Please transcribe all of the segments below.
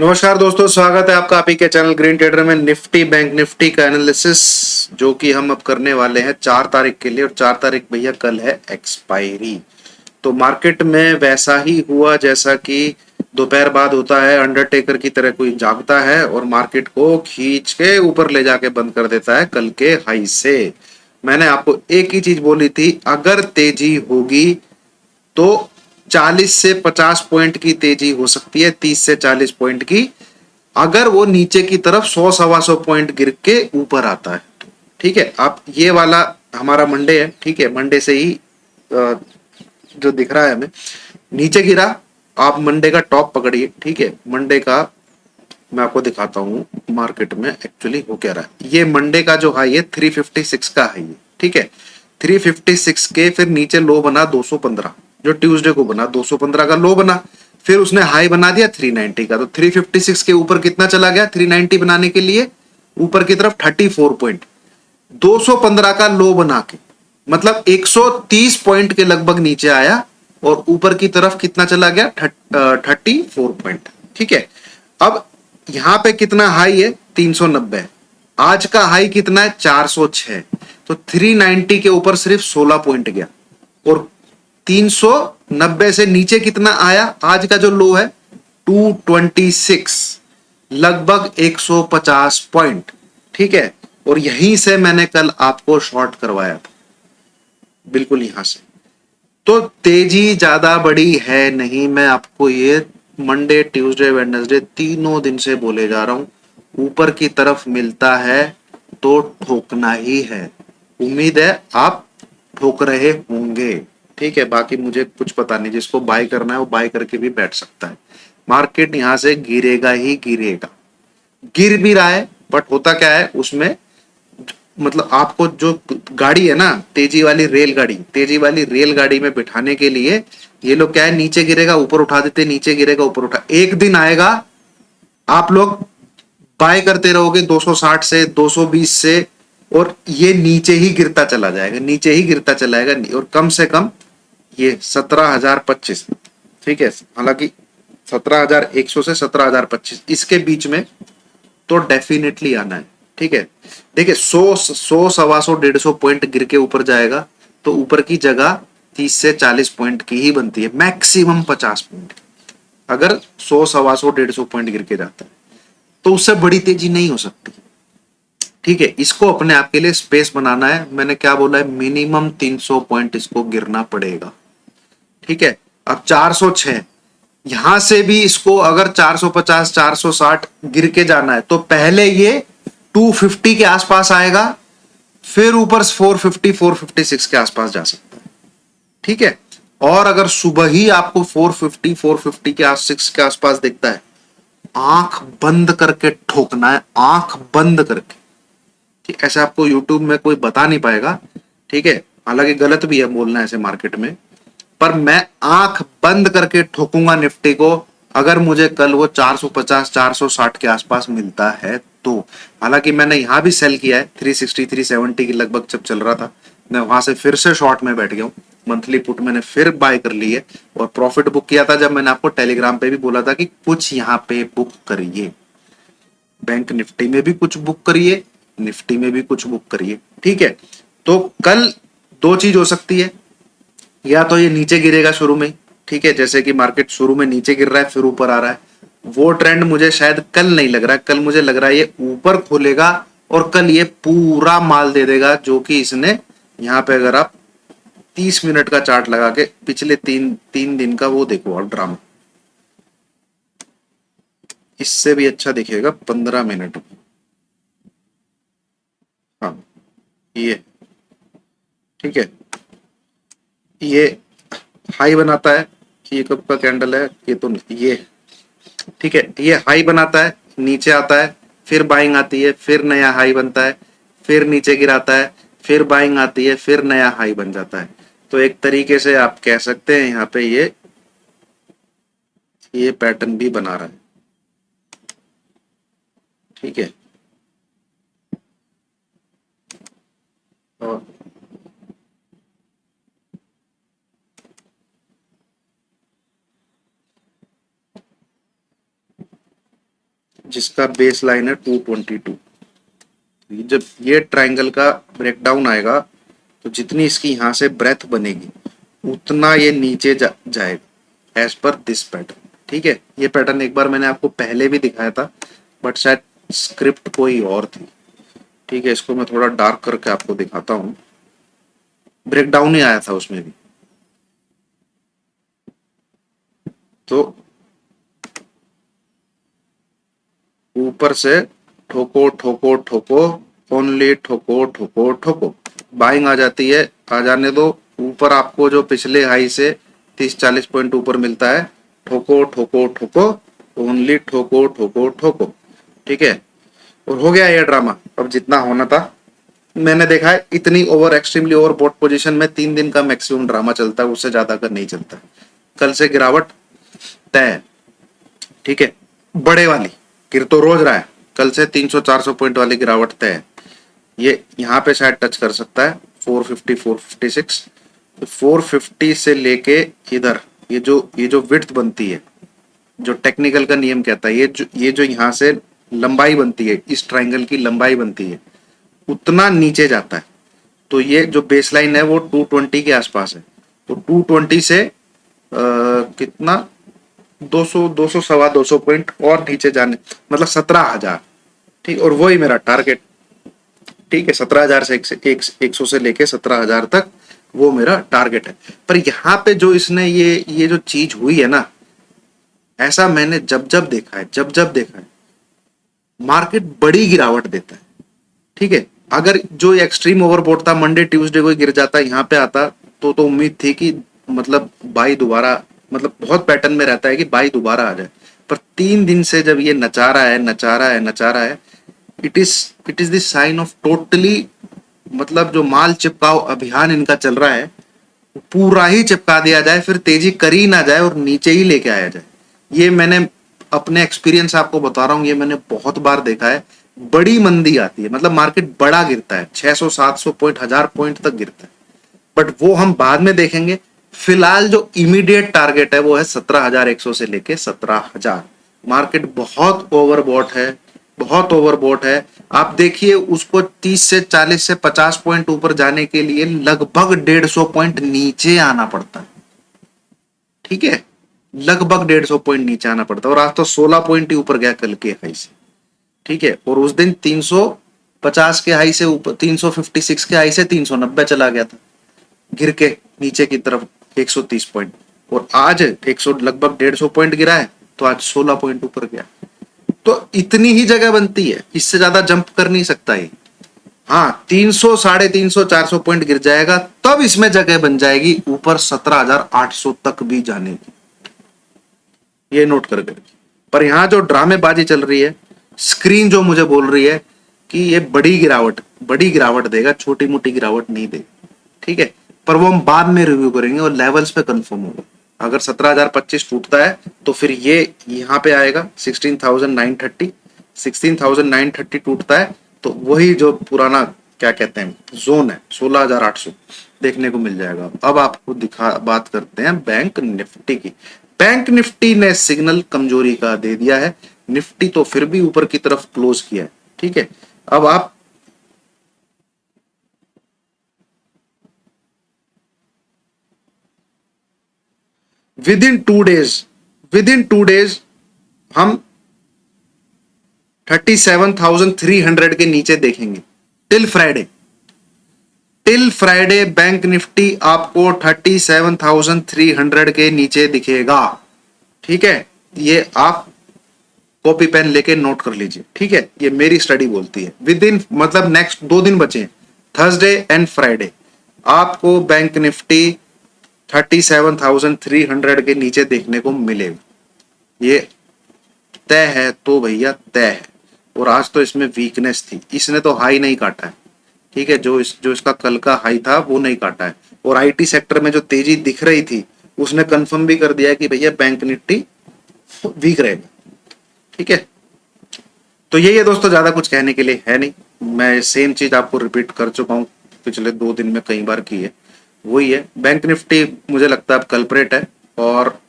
नमस्कार दोस्तों, स्वागत है आपका आप ही के चैनल ग्रीन ट्रेडर में निफ्टी बैंक निफ्टी का एनालिसिस जो कि हम अब करने वाले हैं 4 तारीख के लिए। और 4 तारीख भैया कल है एक्सपायरी। तो मार्केट में वैसा ही हुआ जैसा कि दोपहर बाद होता है, अंडरटेकर की तरह कोई जागता है और मार्केट को खींच के ऊपर ले जाके बंद कर देता है कल के हाई से। मैंने आपको एक ही चीज बोली थी, अगर तेजी होगी तो 40 से 50 पॉइंट की तेजी हो सकती है, 30 से 40 पॉइंट की। अगर वो नीचे की तरफ 100 सवा 100 पॉइंट गिर के ऊपर आता है तो ठीक है। आप ये वाला हमारा मंडे है, ठीक है, मंडे से ही जो दिख रहा है हमें नीचे गिरा। आप मंडे का टॉप पकड़िए, ठीक है। मंडे का मैं आपको दिखाता हूँ मार्केट में एक्चुअली हो क्या रहा है। ये मंडे का जो हाई है 356 का हाई है, ठीक है। 356 के फिर नीचे लो बना 215, जो ट्यूसडे को बना 215 का लो बना। फिर उसने हाई बना दिया 390 का। तो 356 के ऊपर कितना चला गया 390 बनाने के लिए? ऊपर की तरफ 34 पॉइंट। 215 का लो बना के मतलब 130 पॉइंट के लगभग नीचे आया और ऊपर की तरफ कितना चला गया 34 पॉइंट, ठीक है। अब यहां पे कितना हाई है 390। आज का हाई कितना है 406। तो 390 के ऊपर सिर्फ 16 पॉइंट गया और 390 से नीचे कितना आया? आज का जो लो है 226, लगभग 150 पॉइंट, ठीक है। और यहीं से मैंने कल आपको शॉर्ट करवाया था, बिल्कुल यहां से। तो तेजी ज्यादा बड़ी है नहीं, मैं आपको ये मंडे ट्यूसडे वेडनेसडे तीनों दिन से बोले जा रहा हूं। ऊपर की तरफ मिलता है तो ठोकना ही है। उम्मीद है आप ठोक रहे होंगे, ठीक है। बाकी मुझे कुछ पता नहीं, जिसको बाय करना है वो बाय करके भी बैठ सकता है। मार्केट यहां से गिरेगा ही गिरेगा, गिर भी रहा है। बट होता क्या है उसमें, मतलब आपको जो गाड़ी है ना, तेजी वाली रेलगाड़ी में बिठाने के लिए ये लोग क्या है, नीचे गिरेगा ऊपर उठा देते, नीचे गिरेगा ऊपर उठा। एक दिन आएगा आप लोग बाय करते रहोगे 260 से 220 से और ये नीचे ही गिरता चला जाएगा, नीचे ही गिरता चला जाएगा। और कम से कम ये 17,025, ठीक है। हालांकि 17,100 से 17,025 इसके बीच में तो डेफिनेटली आना है, ठीक है। देखिए 100 100 150 पॉइंट गिर के ऊपर जाएगा तो ऊपर की जगह 30 से 40 पॉइंट की ही बनती है, मैक्सिमम 50 पॉइंट। अगर 100 125 150 पॉइंट गिर के जाता है तो उससे बड़ी तेजी नहीं हो सकती, ठीक है। इसको अपने आप के लिए स्पेस बनाना है। मैंने क्या बोला है, मिनिमम 300 पॉइंट इसको गिरना पड़ेगा, ठीक है। अब 406, यहां से भी इसको अगर 450 460 गिर के जाना है तो पहले ये 250 के आसपास आएगा, फिर ऊपर 450 456 के आसपास जा सकता है, ठीक है। और अगर सुबह ही आपको 450 450 के आस 6 के आसपास दिखता है, आंख बंद करके ठोकना है, आंख बंद करके, ठीक। ऐसे आपको यूट्यूब में कोई बता नहीं पाएगा, ठीक है। हालांकि गलत भी है बोलना ऐसे मार्केट में, पर मैं आंख बंद करके ठोकूंगा निफ्टी को अगर मुझे कल वो 450 460 के आसपास मिलता है तो। हालांकि मैंने यहां भी सेल किया है 360 370 के लगभग जब चल रहा था, मैं वहां से फिर से शॉर्ट में बैठ गया हूं। मंथली पुट मैंने फिर बाय कर ली है और प्रॉफिट बुक किया था जब मैंने आपको टेलीग्राम पे भी बोला था कि कुछ यहां पे बुक करिए। बैंक निफ्टी में भी कुछ बुक करिए, निफ्टी में भी कुछ बुक करिए, ठीक है। तो कल दो चीज हो सकती है, या तो ये नीचे गिरेगा शुरू में, ठीक है, जैसे कि मार्केट शुरू में नीचे गिर रहा है फिर ऊपर आ रहा है। वो ट्रेंड मुझे शायद कल नहीं लग रहा है, कल मुझे लग रहा है ये ऊपर खोलेगा और कल ये पूरा माल दे देगा जो कि इसने यहाँ पे। अगर आप 30 मिनट का चार्ट लगा के पिछले तीन तीन दिन का वो देखो आप ड्रामा, इससे भी अच्छा दिखेगा 15 मिनट। हाँ, ये ठीक है, ये हाई बनाता है। ये कब का कैंडल है ये तो ये, ठीक है। ये हाई बनाता है, नीचे आता है, फिर बाइंग आती है, फिर नया हाई बनता है, फिर नीचे गिराता है, फिर बाइंग आती है, फिर नया हाई बन जाता है। तो एक तरीके से आप कह सकते हैं यहाँ पे ये पैटर्न भी बना रहा है, ठीक है। और जिसका बेस लाइन है 222। जब ये ट्रायंगल का ब्रेकडाउन आएगा तो जितनी इसकी यहाँ से ब्रेथ बनेगी उतना ये नीचे जाएगा एज पर दिस पैटर्न। ठीक है, ये पैटर्न एक बार मैंने आपको पहले भी दिखाया था बट शायद स्क्रिप्ट कोई और थी। ठीक है, इसको मैं थोड़ा डार्क करके आपको दिखाता हूँ। ब्रेकडाउन ही आया था उसमें भी। तो ऊपर से ठोको ठोको ठोको, ओनली ठोको ठोको ठोको, बाइंग आ जाती है, आ जाने दो। ऊपर आपको जो पिछले हाई से 30-40 पॉइंट ऊपर मिलता है, ठोको ठोको ठोको, ओनली ठोको ठोको ठोको। ठीक है, और हो गया ये ड्रामा। अब जितना होना था मैंने देखा है, इतनी over extremely over bought position में 3 दिन का मैक्सिमम ड्रामा चलता है, उससे ज्यादा का नहीं चलता। कल से गिरावट तय है। ठीक है, बड़े वाली गिर तो रोज रहा है, कल से 300-400 पॉइंट वाली गिरावट तय है। ये यहाँ पे शायद टच कर सकता है 450 456। तो 450 से लेके इधर ये जो विड्थ बनती है, जो टेक्निकल का नियम कहता है, ये जो यहाँ से लंबाई बनती है, इस ट्रायंगल की लंबाई बनती है, उतना नीचे जाता है। तो ये जो बेसलाइन है वो 220 के आसपास है। तो 220 से कितना 200 200 सवा 200 पॉइंट और नीचे जाने, मतलब 17,000। ठीक, और वही मेरा टारगेट। ठीक है, 17,000 से 100 से लेके 17,000 तक वो मेरा टारगेट है। पर यहाँ पे जो इसने ये जो चीज हुई है ना, ऐसा मैंने जब जब देखा है, जब जब देखा है, मार्केट बड़ी गिरावट देता है। ठीक है, अगर जो एक्सट्रीम ओवरबॉट था मंडे ट्यूसडे को गिर जाता, यहाँ पे आता, तो उम्मीद थी कि मतलब बाई दोबारा, मतलब बहुत पैटर्न में रहता है कि बाई दोबारा आ जाए। पर 3 दिन से जब ये नचा रहा है नचा रहा है नचा रहा है, it is the sign of totally, मतलब जो माल चिपकाओ अभियान इनका चल रहा है पूरा ही चिपका दिया जाए, फिर तेजी करी ना जाए और नीचे ही लेके आया जाए। ये मैंने अपने एक्सपीरियंस आपको बता रहा हूँ, ये मैंने बहुत बार देखा है। बड़ी मंदी आती है, मतलब मार्केट बड़ा गिरता है, 600-700 पॉइंट 1000 पॉइंट तक गिरता है, बट वो हम बाद में देखेंगे। फिलहाल जो इमीडिएट टारगेट है वो है 17,100 से लेके 17,000। मार्केट बहुत ओवरबॉट है, बहुत ओवरबॉट है। आप देखिए उसको 30 से 40 से 50 पॉइंट ऊपर जाने के लिए लगभग 150 पॉइंट नीचे आना पड़ता है। ठीक है, लगभग 150 पॉइंट नीचे आना पड़ता है, और आज तो 16 पॉइंट ही ऊपर गया कल के हाई से। ठीक है, और उस दिन 350 के हाई से ऊपर, 356 के हाई से 390 चला गया था गिर के नीचे की तरफ 130 पॉइंट, और आज 100 लगभग 150 पॉइंट गिरा है, तो आज 16 पॉइंट ऊपर गया। तो इतनी ही जगह बनती है, इससे ज्यादा जंप कर नहीं सकता ये। हाँ, 300 350 400 पॉइंट गिर जाएगा तब इसमें जगह बन जाएगी ऊपर 17,800 तक भी जाने की। ये नोट कर कर। पर यहां जो ड्रामेबाजी चल रही है, स्क्रीन जो मुझे बोल रही है कि ये बड़ी गिरावट देगा, छोटी मोटी गिरावट नहीं देगा। ठीक है, पर वो हम बाद में रिव्यू करेंगे और लेवल्स पे कंफर्म होगा। अगर 17,025 टूटता है तो फिर ये यहाँ पे आएगा 16,930। 16,930 टूटता है तो वही जो पुराना क्या कहते हैं जोन है 16,800 देखने को मिल जाएगा। अब आपको बात करते हैं बैंक निफ्टी की। बैंक निफ्टी ने सिग्नल कमजोरी का दे दिया है, निफ्टी तो फिर भी ऊपर की तरफ क्लोज किया है। ठीक है, अब आप विद इन 2 डेज हम 37,300 के नीचे देखेंगे। टिल फ्राइडे बैंक निफ्टी आपको 37,300 के नीचे दिखेगा। ठीक है, ये आप कॉपी पेन लेके नोट कर लीजिए। ठीक है, ये मेरी स्टडी बोलती है। विद इन मतलब नेक्स्ट 2 दिन बचे, थर्सडे एंड फ्राइडे, आपको बैंक निफ्टी 37,300 के नीचे देखने को मिलेगा। ये तय है तो भैया तय है। और आज तो इसमें वीकनेस थी, इसने तो हाई नहीं काटा है। ठीक है, जो इसका कल का हाई था वो नहीं काटा है। और आईटी सेक्टर में जो तेजी दिख रही थी उसने कंफर्म भी कर दिया कि भैया बैंक निफ्टी वीक रहेगा। ठीक है, तो यही है दोस्तों, ज्यादा कुछ कहने के लिए है नहीं। मैं सेम चीज आपको रिपीट कर चुका हूँ, पिछले 2 दिन में कई बार की है। वही है, बैंक निफ्टी मुझे लगता है अब कल्परेट है, और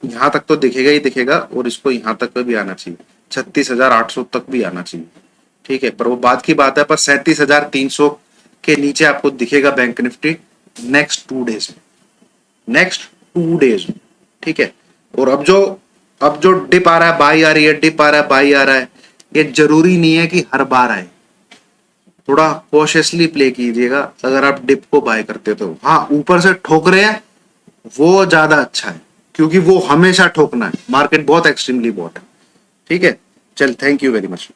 यहां तक तो दिखेगा ही दिखेगा, और इसको यहां तक भी आना चाहिए। 36,800 तक भी आना चाहिए, ठीक है, पर वो बात की बात है। पर 37,300 के नीचे आपको दिखेगा बैंक निफ्टी नेक्स्ट 2 डेज में, नेक्स्ट 2 डेज में, ठीक है। और अब जो डिप आ रहा है, बाई आ रही है, डिप आ रहा है, बाई आ रहा है, ये जरूरी नहीं है कि हर बार आए। थोड़ा कॉशियसली प्ले कीजिएगा अगर आप डिप को बाय करते हो तो। हाँ, ऊपर से ठोक रहे हैं वो ज्यादा अच्छा है, क्योंकि वो हमेशा ठोकना है, मार्केट बहुत एक्सट्रीमली बहुत है, ठीक है। चल, थैंक यू वेरी मच।